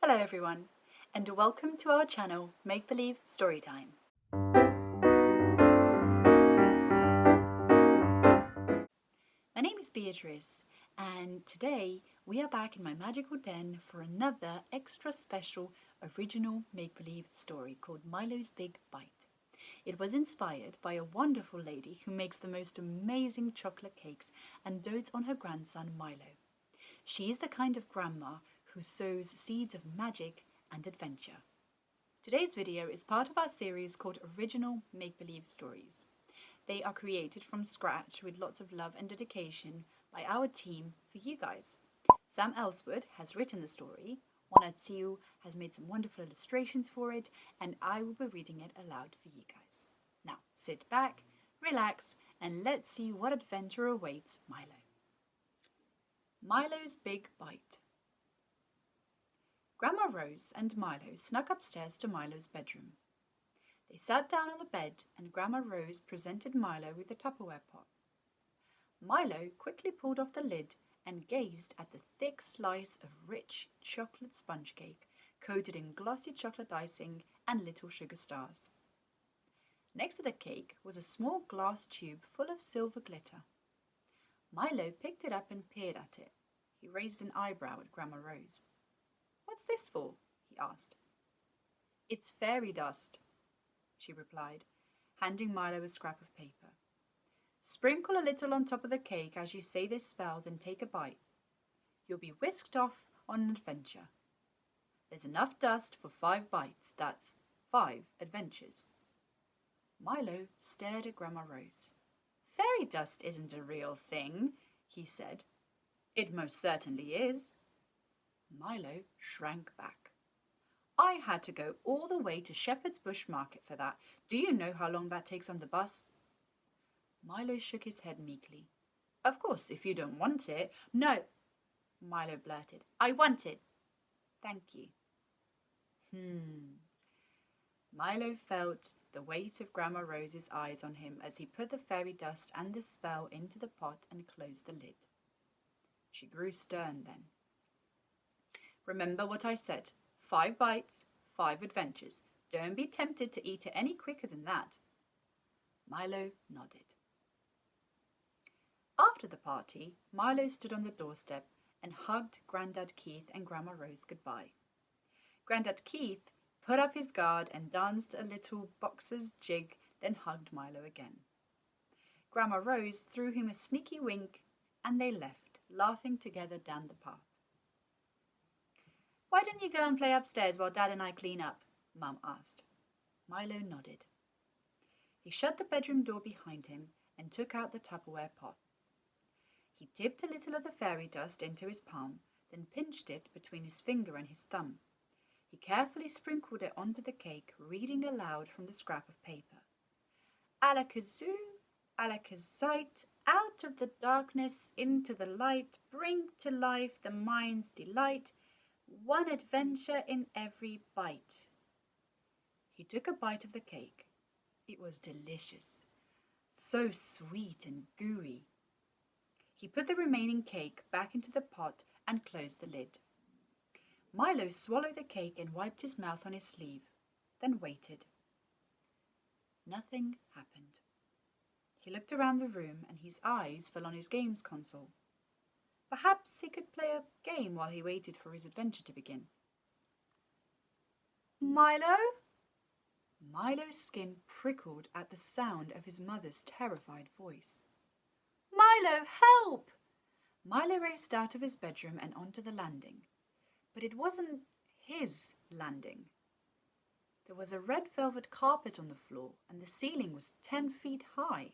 Hello everyone, and welcome to our channel Make Believe Storytime. My name is Beatrice, and today we are back in my magical den for another extra special original Make Believe story called Milo's Big Bite. It was inspired by a wonderful lady who makes the most amazing chocolate cakes and dotes on her grandson Milo. She is the kind of grandma who sows seeds of magic and adventure. Today's video is part of our series called Original Make-Believe Stories. They are created from scratch with lots of love and dedication by our team for you guys. Sam Elswood has written the story, Oana Tiu has made some wonderful illustrations for it, and I will be reading it aloud for you guys. Now sit back, relax, and let's see what adventure awaits Milo. Milo's Big Bite. Grandma Rose and Milo snuck upstairs to Milo's bedroom. They sat down on the bed and Grandma Rose presented Milo with a Tupperware pot. Milo quickly pulled off the lid and gazed at the thick slice of rich chocolate sponge cake coated in glossy chocolate icing and little sugar stars. Next to the cake was a small glass tube full of silver glitter. Milo picked it up and peered at it. He raised an eyebrow at Grandma Rose. "What's this for?" he asked. "It's fairy dust," she replied, handing Milo a scrap of paper. "Sprinkle a little on top of the cake as you say this spell, then take a bite. You'll be whisked off on an adventure. There's enough dust for 5 bites, that's 5 adventures." Milo stared at Grandma Rose. "Fairy dust isn't a real thing," he said. "It most certainly is." Milo shrank back. "I had to go all the way to Shepherd's Bush Market for that. Do you know how long that takes on the bus?" Milo shook his head meekly. "Of course, if you don't want it." "No," Milo blurted. "I want it." "Thank you." Milo felt the weight of Grandma Rose's eyes on him as he put the fairy dust and the spell into the pot and closed the lid. She grew stern then. "Remember what I said. 5 bites, 5 adventures. Don't be tempted to eat it any quicker than that." Milo nodded. After the party, Milo stood on the doorstep and hugged Grandad Keith and Grandma Rose goodbye. Grandad Keith put up his guard and danced a little boxer's jig, then hugged Milo again. Grandma Rose threw him a sneaky wink, and they left, laughing together down the path. "Why don't you go and play upstairs while Dad and I clean up?" Mum asked. Milo nodded. He shut the bedroom door behind him and took out the Tupperware pot. He dipped a little of the fairy dust into his palm, then pinched it between his finger and his thumb. He carefully sprinkled it onto the cake, reading aloud from the scrap of paper. "Alakazoo, alakazite, out of the darkness into the light, bring to life the mind's delight. 1 adventure in every bite." He took a bite of the cake. It was delicious, so sweet and gooey. He put the remaining cake back into the pot and closed the lid. Milo swallowed the cake and wiped his mouth on his sleeve, then waited. Nothing happened. He looked around the room and his eyes fell on his games console. Perhaps he could play a game while he waited for his adventure to begin. "Milo?" Milo's skin prickled at the sound of his mother's terrified voice. "Milo, help!" Milo raced out of his bedroom and onto the landing. But it wasn't his landing. There was a red velvet carpet on the floor and the ceiling was 10 feet high.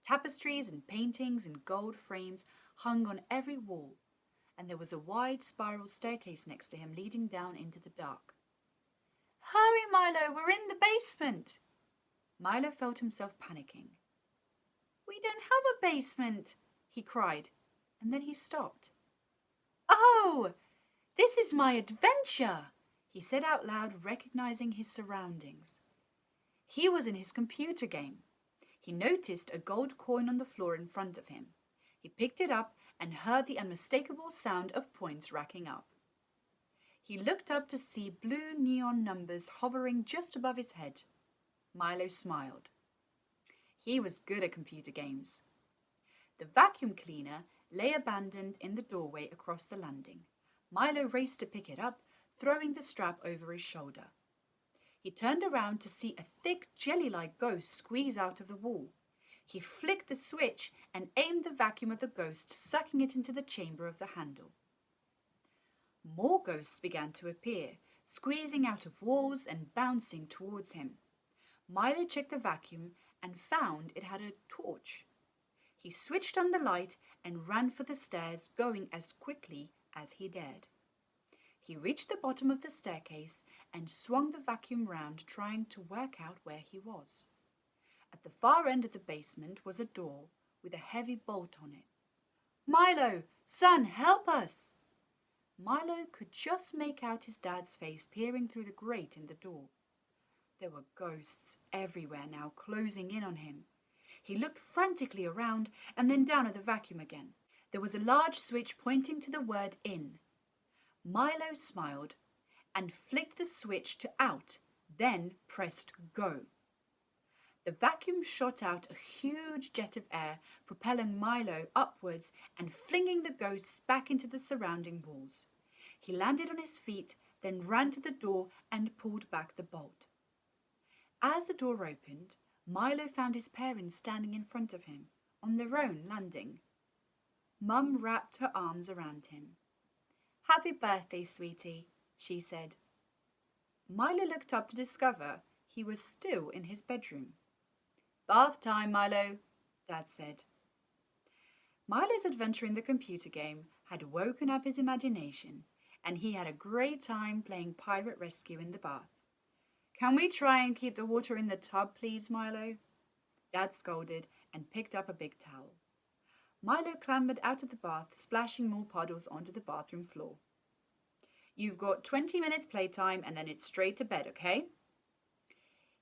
Tapestries and paintings in gold frames hung on every wall, and there was a wide spiral staircase next to him leading down into the dark. "Hurry, Milo, we're in the basement!" Milo felt himself panicking. "We don't have a basement," he cried, and then he stopped. "Oh, this is my adventure," he said out loud, recognizing his surroundings. He was in his computer game. He noticed a gold coin on the floor in front of him. He picked it up and heard the unmistakable sound of points racking up. He looked up to see blue neon numbers hovering just above his head. Milo smiled. He was good at computer games. The vacuum cleaner lay abandoned in the doorway across the landing. Milo raced to pick it up, throwing the strap over his shoulder. He turned around to see a thick jelly-like ghost squeeze out of the wall. He flicked the switch and aimed the vacuum at the ghost, sucking it into the chamber of the handle. More ghosts began to appear, squeezing out of walls and bouncing towards him. Milo checked the vacuum and found it had a torch. He switched on the light and ran for the stairs, going as quickly as he dared. He reached the bottom of the staircase and swung the vacuum round, trying to work out where he was. At the far end of the basement was a door with a heavy bolt on it. "Milo, son, help us!" Milo could just make out his dad's face peering through the grate in the door. There were ghosts everywhere now, closing in on him. He looked frantically around and then down at the vacuum again. There was a large switch pointing to the word "in." Milo smiled and flicked the switch to out, then pressed go. The vacuum shot out a huge jet of air, propelling Milo upwards and flinging the ghosts back into the surrounding walls. He landed on his feet, then ran to the door and pulled back the bolt. As the door opened, Milo found his parents standing in front of him, on their own landing. Mum wrapped her arms around him. "Happy birthday, sweetie," she said. Milo looked up to discover he was still in his bedroom. "Bath time, Milo," Dad said. Milo's adventure in the computer game had woken up his imagination, and he had a great time playing pirate rescue in the bath. "Can we try and keep the water in the tub, please, Milo?" Dad scolded and picked up a big towel. Milo clambered out of the bath, splashing more puddles onto the bathroom floor. "You've got 20 minutes playtime and then it's straight to bed, okay?"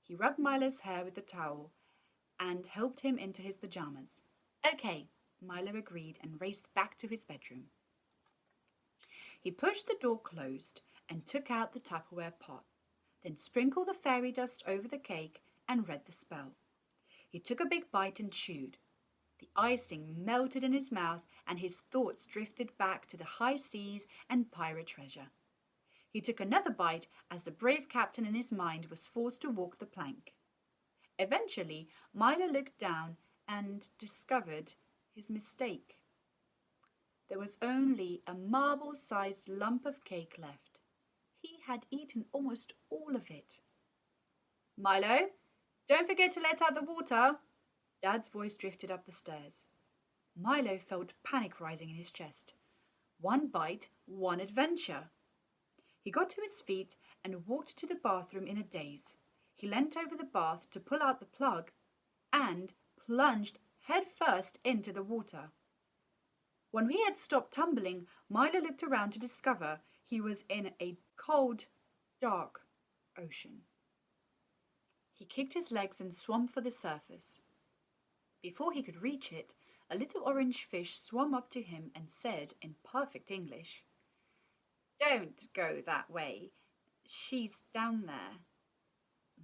He rubbed Milo's hair with the towel and helped him into his pajamas. "Okay," Milo agreed and raced back to his bedroom. He pushed the door closed and took out the Tupperware pot, then sprinkled the fairy dust over the cake and read the spell. He took a big bite and chewed. The icing melted in his mouth and his thoughts drifted back to the high seas and pirate treasure. He took another bite as the brave captain in his mind was forced to walk the plank. Eventually, Milo looked down and discovered his mistake. There was only a marble-sized lump of cake left. He had eaten almost all of it. "Milo, don't forget to let out the water." Dad's voice drifted up the stairs. Milo felt panic rising in his chest. One bite, one adventure. He got to his feet and walked to the bathroom in a daze. He leant over the bath to pull out the plug and plunged headfirst into the water. When he had stopped tumbling, Milo looked around to discover he was in a cold, dark ocean. He kicked his legs and swam for the surface. Before he could reach it, a little orange fish swam up to him and said in perfect English, "Don't go that way. She's down there."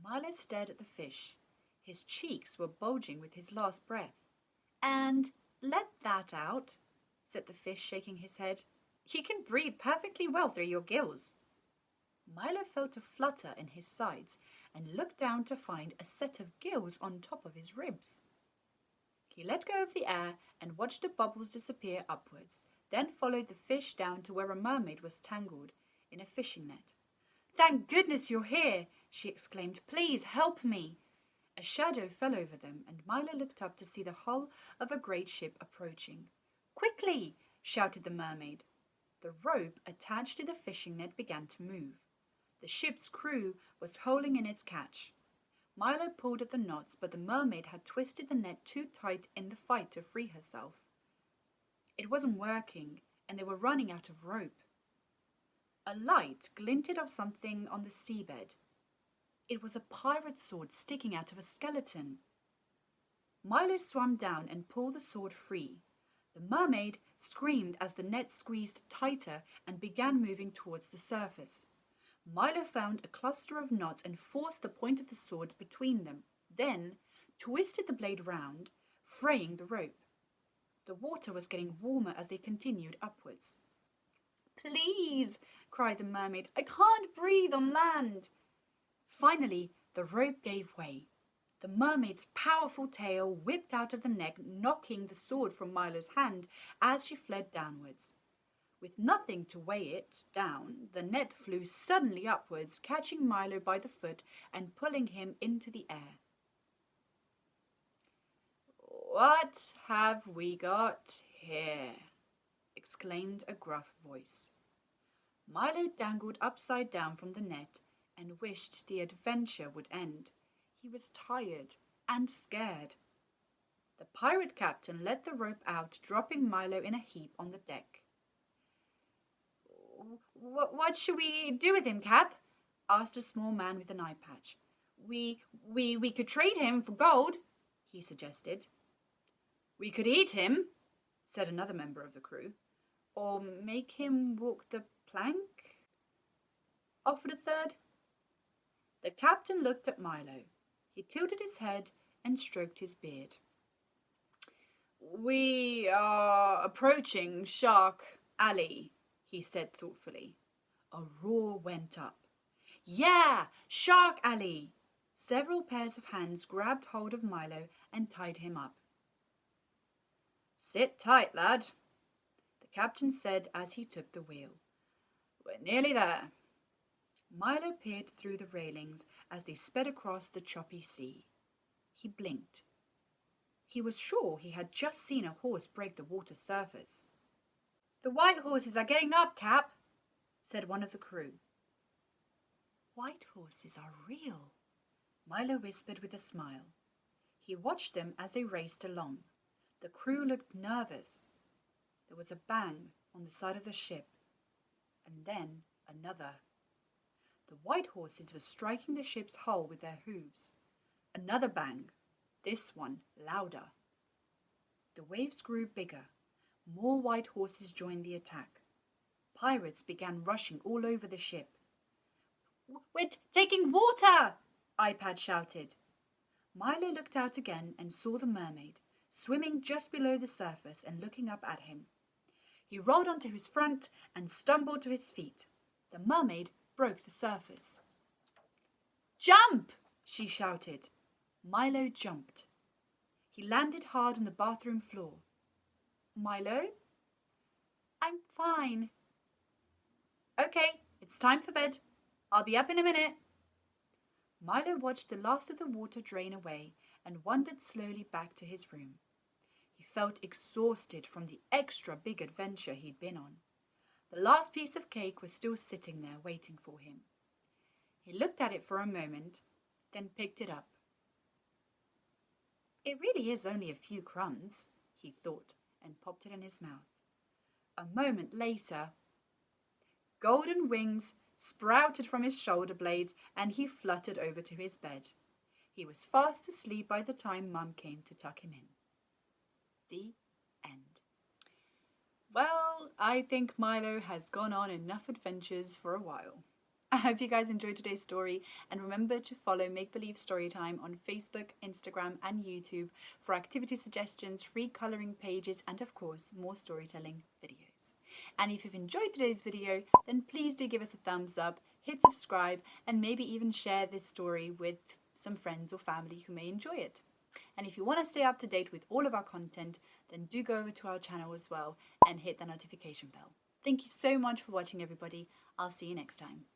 Milo stared at the fish. His cheeks were bulging with his last breath. "And let that out," said the fish, shaking his head. "You can breathe perfectly well through your gills." Milo felt a flutter in his sides and looked down to find a set of gills on top of his ribs. He let go of the air and watched the bubbles disappear upwards, then followed the fish down to where a mermaid was tangled in a fishing net. "Thank goodness you're here," she exclaimed. "Please help me." A shadow fell over them, and Milo looked up to see the hull of a great ship approaching. "Quickly!" shouted the mermaid. The rope attached to the fishing net began to move. The ship's crew was hauling in its catch. Milo pulled at the knots, but the mermaid had twisted the net too tight in the fight to free herself. It wasn't working, and they were running out of rope. A light glinted off something on the seabed. It was a pirate's sword sticking out of a skeleton. Milo swam down and pulled the sword free. The mermaid screamed as the net squeezed tighter and began moving towards the surface. Milo found a cluster of knots and forced the point of the sword between them, then twisted the blade round, fraying the rope. The water was getting warmer as they continued upwards. "Please," cried the mermaid, "I can't breathe on land." Finally, the rope gave way. The mermaid's powerful tail whipped out of the neck, knocking the sword from Milo's hand as she fled downwards. With nothing to weigh it down, the net flew suddenly upwards, catching Milo by the foot and pulling him into the air. "What have we got here?" exclaimed a gruff voice. Milo dangled upside down from the net and wished the adventure would end. He was tired and scared. The pirate captain let the rope out, dropping Milo in a heap on the deck. What should we do with him, Cap?" asked a small man with an eye patch. We could trade him for gold," he suggested. "We could eat him," said another member of the crew. "Or make him walk the plank," offered a third. The captain looked at Milo. He tilted his head and stroked his beard. "We are approaching Shark Alley," he said thoughtfully. A roar went up. "Yeah, Shark Alley!" Several pairs of hands grabbed hold of Milo and tied him up. "Sit tight, lad," the captain said as he took the wheel. "We're nearly there." Milo peered through the railings as they sped across the choppy sea. He blinked. He was sure he had just seen a horse break the water surface. "The white horses are getting up, Cap," said one of the crew. "White horses are real," Milo whispered with a smile. He watched them as they raced along. The crew looked nervous. There was a bang on the side of the ship, and then another. The white horses were striking the ship's hull with their hooves. Another bang, this one louder. The waves grew bigger. More white horses joined the attack. Pirates began rushing all over the ship. "We're taking water!" iPad shouted. Milo looked out again and saw the mermaid, swimming just below the surface and looking up at him. He rolled onto his front and stumbled to his feet. The mermaid broke the surface. "Jump!" she shouted. Milo jumped. He landed hard on the bathroom floor. "Milo?" "I'm fine." "Okay, it's time for bed. I'll be up in a minute." Milo watched the last of the water drain away and wandered slowly back to his room. He felt exhausted from the extra big adventure he'd been on. The last piece of cake was still sitting there waiting for him. He looked at it for a moment, then picked it up. "It really is only a few crumbs," he thought, and popped it in his mouth. A moment later, golden wings sprouted from his shoulder blades and he fluttered over to his bed. He was fast asleep by the time Mum came to tuck him in. The end. Well, I think Milo has gone on enough adventures for a while. I hope you guys enjoyed today's story, and remember to follow Make Believe Storytime on Facebook, Instagram and YouTube for activity suggestions, free colouring pages and of course more storytelling videos. And if you've enjoyed today's video, then please do give us a thumbs up, hit subscribe and maybe even share this story with some friends or family who may enjoy it. And if you want to stay up to date with all of our content, then do go over to our channel as well and hit the notification bell. Thank you so much for watching, everybody. I'll see you next time.